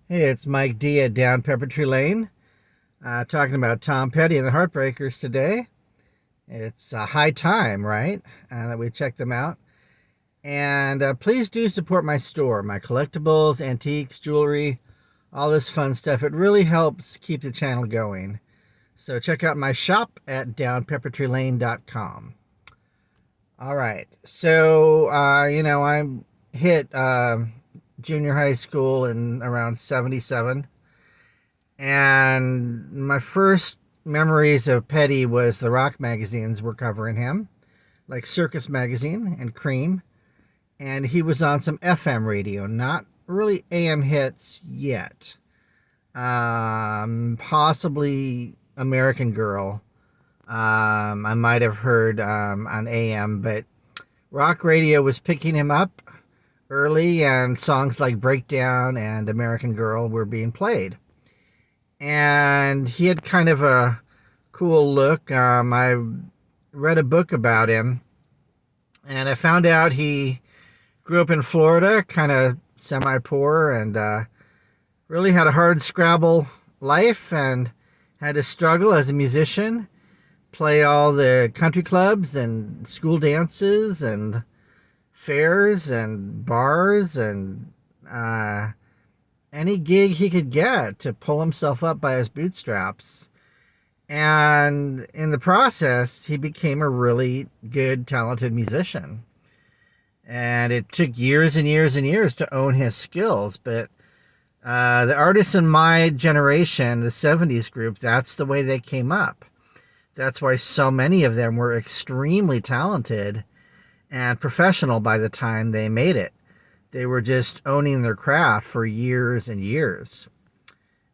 Hey, it's Mike D at Down Pepper Tree Lane, talking about Tom Petty and the Heartbreakers today. It's a high time, right, that we check them out. And please do support my store, my collectibles, antiques, jewelry, all this fun stuff. It really helps keep the channel going. So check out my shop at downpeppertreelane.com. All right. So, I hit junior high school in around 77. And my first memories of Petty was the rock magazines were covering him, like Circus Magazine and Cream. And he was on some FM radio, not really AM hits yet. Possibly American Girl. I might have heard on AM, but rock radio was picking him up early, and songs like Breakdown and American Girl were being played. And he had kind of a cool look. I read a book about him, and I found out he grew up in Florida, kind of semi-poor, and really had a hard Scrabble life, and had to struggle as a musician, play all the country clubs and school dances and fairs and bars and any gig he could get to pull himself up by his bootstraps. And in the process, he became a really good, talented musician. And it took years and years and years to own his skills. But the artists in my generation, the 70's group, that's the way they came up. That's why so many of them were extremely talented and professional by the time they made it. They were just owning their craft for years and years.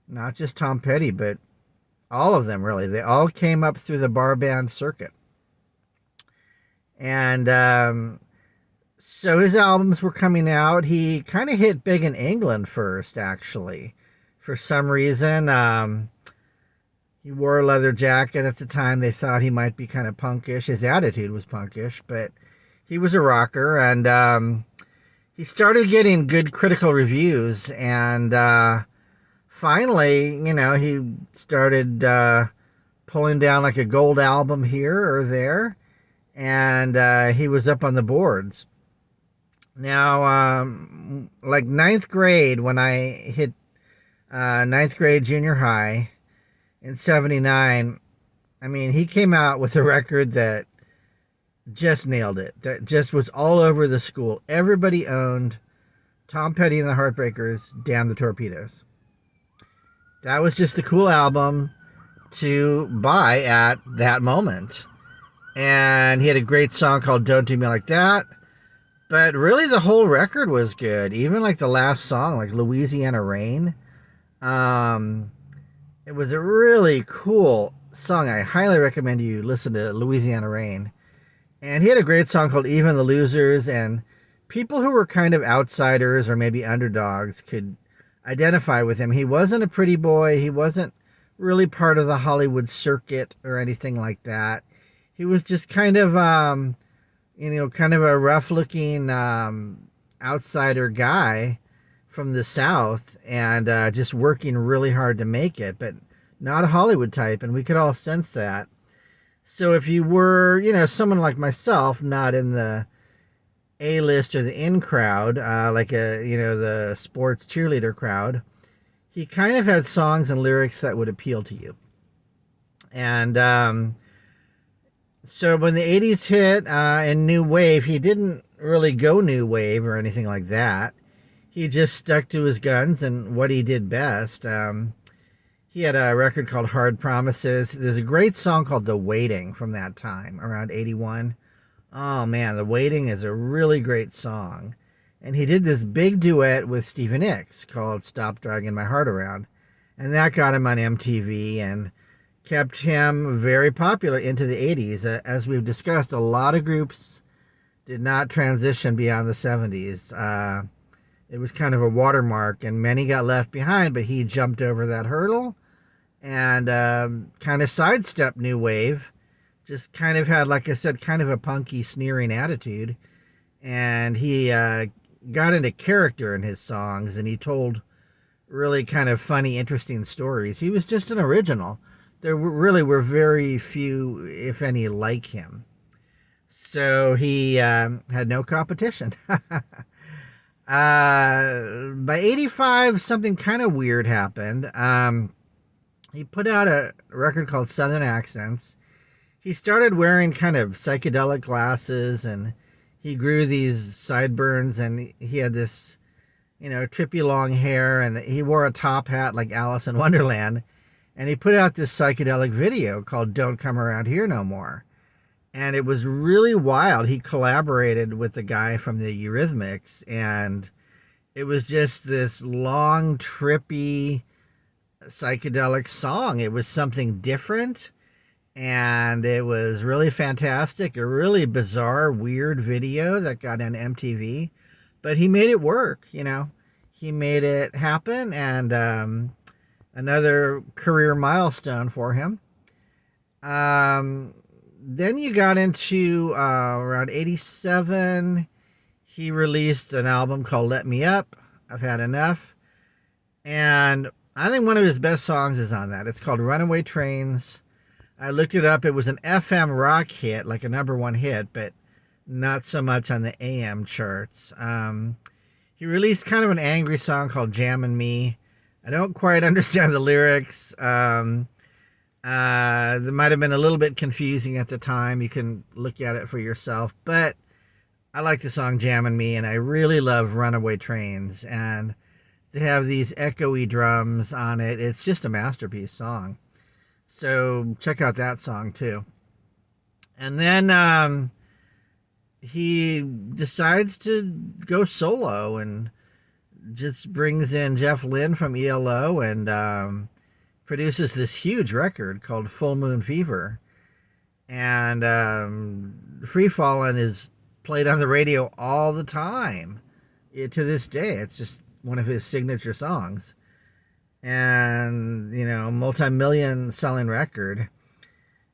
Not just Tom Petty, but all of them, really. They all came up through the bar band circuit. And so his albums were coming out. He kind of hit big in England first, actually. For some reason, he wore a leather jacket at the time. They thought he might be kind of punkish. His attitude was punkish, but he was a rocker. And he started getting good critical reviews, and finally, he started pulling down like a gold album here or there, and he was up on the boards. Now, like ninth grade, when I hit ninth grade junior high in 79, I mean, he came out with a record that just nailed it. That just was all over the school. Everybody owned Tom Petty and the Heartbreakers, Damn the Torpedoes. That was just a cool album to buy at that moment. And he had a great song called Don't Do Me Like That. But really the whole record was good. Even like the last song, like Louisiana Rain. It was a really cool song. I highly recommend you listen to Louisiana Rain. And he had a great song called Even the Losers, and people who were kind of outsiders or maybe underdogs could identify with him. He wasn't a pretty boy. He wasn't really part of the Hollywood circuit or anything like that. He was just kind of, kind of a rough-looking outsider guy from the South, and just working really hard to make it, but not a Hollywood type, and we could all sense that. So if you were, someone like myself, not in the A-list or the in crowd, like the sports cheerleader crowd, he kind of had songs and lyrics that would appeal to you. And so when the 80s hit and New Wave, he didn't really go New Wave or anything like that. He just stuck to his guns and what he did best. He had a record called Hard Promises. There's a great song called The Waiting from that time, around 81. Oh man, The Waiting is a really great song. And he did this big duet with Stevie Nicks called Stop Dragging My Heart Around. And that got him on MTV and kept him very popular into the 80s. As we've discussed, a lot of groups did not transition beyond the 70s. It was kind of a watermark, and many got left behind, but he jumped over that hurdle and kind of sidestepped New Wave. Just kind of had, like I said, kind of a punky, sneering attitude. And he got into character in his songs, and he told really kind of funny, interesting stories. He was just an original. There really were very few, if any, like him. So he had no competition. By 85, something kind of weird happened. He put out a record called Southern Accents. He started wearing kind of psychedelic glasses, and he grew these sideburns, and he had this, trippy long hair, and he wore a top hat like Alice in Wonderland. And he put out this psychedelic video called Don't Come Around Here No More. And it was really wild. He collaborated with the guy from the Eurythmics, and it was just this long, trippy, psychedelic song. It was something different, and it was really fantastic. A really bizarre, weird video that got on MTV, but he made it work. He made it happen, and another career milestone for him. Then you got into around 87. He released an album called Let Me Up, I've Had Enough. And I think one of his best songs is on that. It's called Runaway Trains. I looked it up. It was an FM rock hit, like a #1 hit, but not so much on the AM charts. He released kind of an angry song called Jammin' Me. I don't quite understand the lyrics. That might have been a little bit confusing at the time. You can look at it for yourself. But I like the song Jammin' Me, and I really love Runaway Trains. And they have these echoey drums on it. It's just a masterpiece song. So check out that song too. And then he decides to go solo and just brings in Jeff Lynne from ELO and produces this huge record called Full Moon Fever. And Free Fallin' is played on the radio all the time to this day. It's just one of his signature songs. And, multi-million selling record.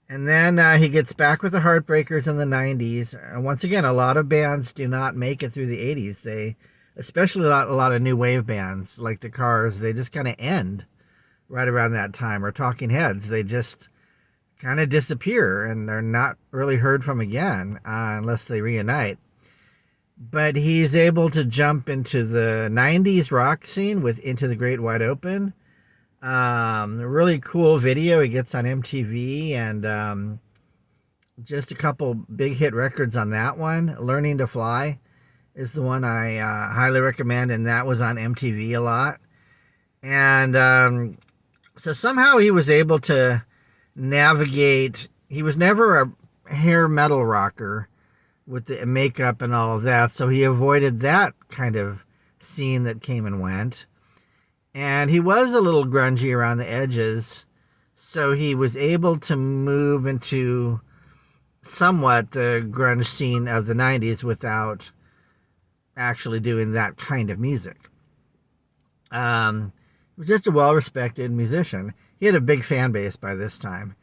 And then he gets back with the Heartbreakers in the 90s. And once again, a lot of bands do not make it through the 80s. Especially a lot of new wave bands like the Cars, they just kind of end right around that time. Or Talking Heads, they just kind of disappear and they're not really heard from again unless they reunite. But he's able to jump into the 90s rock scene with Into the Great Wide Open. A really cool video he gets on MTV, and just a couple big hit records on that one. Learning to Fly is the one I highly recommend, and that was on MTV a lot. And so somehow he was able to navigate. He was never a hair metal rocker with the makeup and all of that, so he avoided that kind of scene that came and went. And he was a little grungy around the edges, so he was able to move into somewhat the grunge scene of the 90s without actually doing that kind of music. He was just a well-respected musician. He had a big fan base by this time.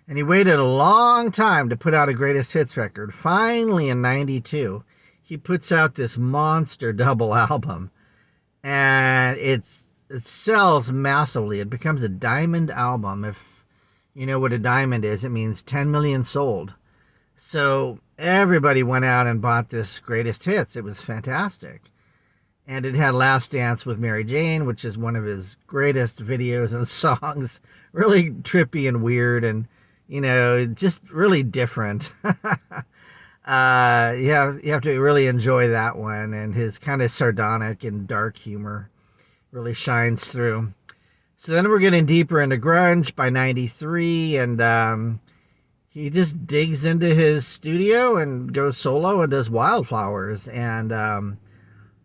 And he waited a long time to put out a greatest hits record. Finally, in 92, he puts out this monster double album. And it sells massively. It becomes a diamond album. If you know what a diamond is, it means 10 million sold. So everybody went out and bought this greatest hits. It was fantastic. And it had Last Dance with Mary Jane, which is one of his greatest videos and songs. Really trippy and weird and, just really different. You have to really enjoy that one. And his kind of sardonic and dark humor really shines through. So then we're getting deeper into grunge by 93, and he just digs into his studio and goes solo and does Wildflowers. And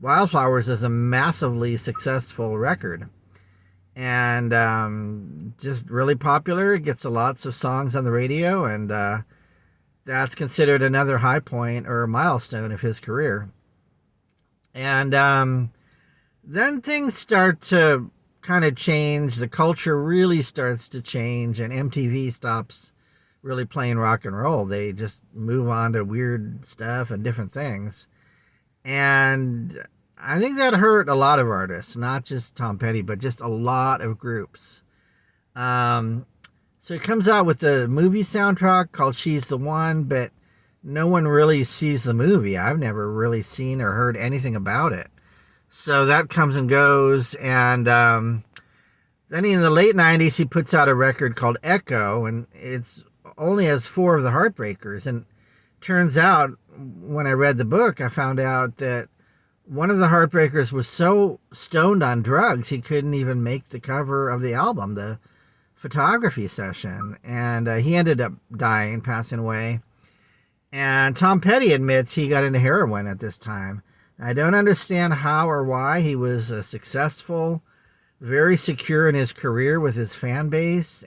Wildflowers is a massively successful record. And just really popular. It gets lots of songs on the radio, and that's considered another high point or a milestone of his career. And then things start to kind of change. The culture really starts to change, and MTV stops really playing rock and roll. They just move on to weird stuff and different things. And I think that hurt a lot of artists, not just Tom Petty, but just a lot of groups. Um, so he comes out with the movie soundtrack called She's the One, but no one really sees the movie. I've never really seen or heard anything about it. So that comes and goes. And then in the late 90s, he puts out a record called Echo, and it's only has four of the Heartbreakers. And turns out, when I read the book, I found out that one of the Heartbreakers was so stoned on drugs he couldn't even make the cover of the album, the photography session. And he ended up dying, passing away. And Tom Petty admits he got into heroin at this time. I don't understand how or why. He was successful, very secure in his career with his fan base,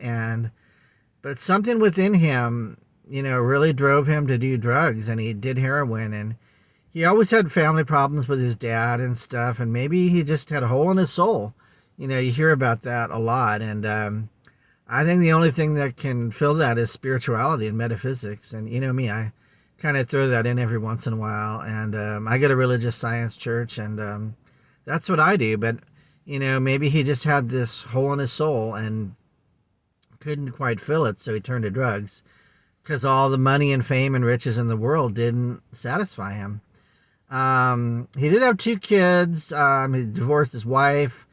but something within him, really drove him to do drugs, and he did heroin. And he always had family problems with his dad and stuff, and maybe he just had a hole in his soul. You hear about that a lot, and I think the only thing that can fill that is spirituality and metaphysics. And me, I kind of throw that in every once in a while. And I go to religious science church, and that's what I do. But maybe he just had this hole in his soul and couldn't quite fill it, so he turned to drugs because all the money and fame and riches in the world didn't satisfy him. He did have two kids. He divorced his wife.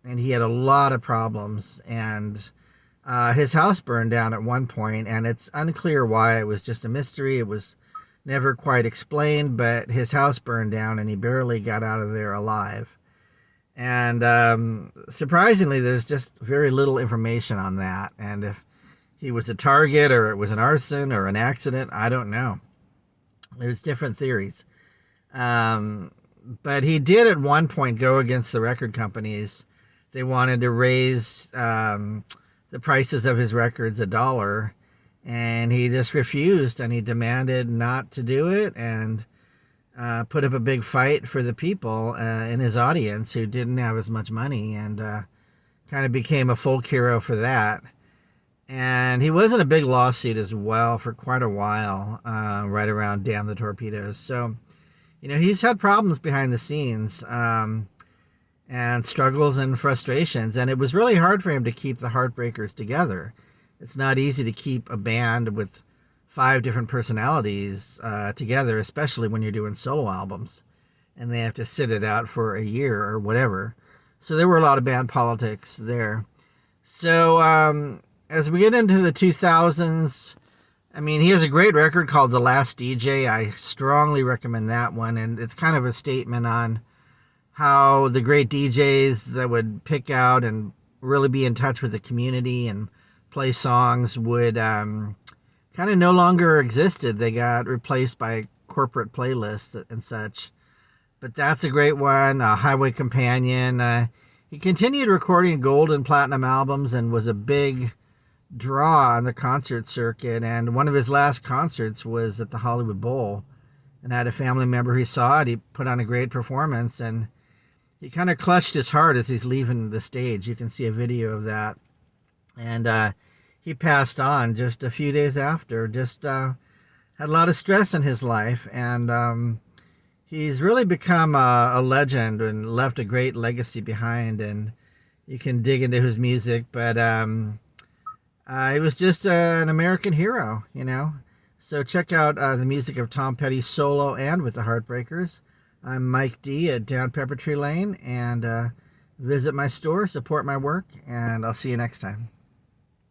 And he had a lot of problems, and his house burned down at one point, and it's unclear why. It was just a mystery. It was never quite explained, but his house burned down, and he barely got out of there alive. And surprisingly, there's just very little information on that. And if he was a target or it was an arson or an accident, I don't know. There's different theories. But he did at one point go against the record companies. They wanted to raise the prices of his records $1, and he just refused, and he demanded not to do it, and put up a big fight for the people in his audience who didn't have as much money, and kind of became a folk hero for that. And he was in a big lawsuit as well for quite a while, right around Damn the Torpedoes. So, he's had problems behind the scenes, and struggles and frustrations. And it was really hard for him to keep the Heartbreakers together. It's not easy to keep a band with 5 different personalities together, especially when you're doing solo albums and they have to sit it out for a year or whatever. So there were a lot of band politics there. So as we get into the 2000s, he has a great record called The Last DJ. I strongly recommend that one. And it's kind of a statement on how the great DJs that would pick out and really be in touch with the community and play songs would kind of no longer existed. They got replaced by corporate playlists and such. But that's a great one. Highway Companion. He continued recording gold and platinum albums and was a big draw on the concert circuit. And one of his last concerts was at the Hollywood Bowl. And had a family member who saw it. He put on a great performance, and he kind of clutched his heart as he's leaving the stage. You can see a video of that. And he passed on just a few days after. Just had a lot of stress in his life. And he's really become a legend and left a great legacy behind. And you can dig into his music. But he was just an American hero, So check out the music of Tom Petty solo and with the Heartbreakers. I'm Mike D at Down Pepper Tree Lane, and visit my store, support my work, and I'll see you next time.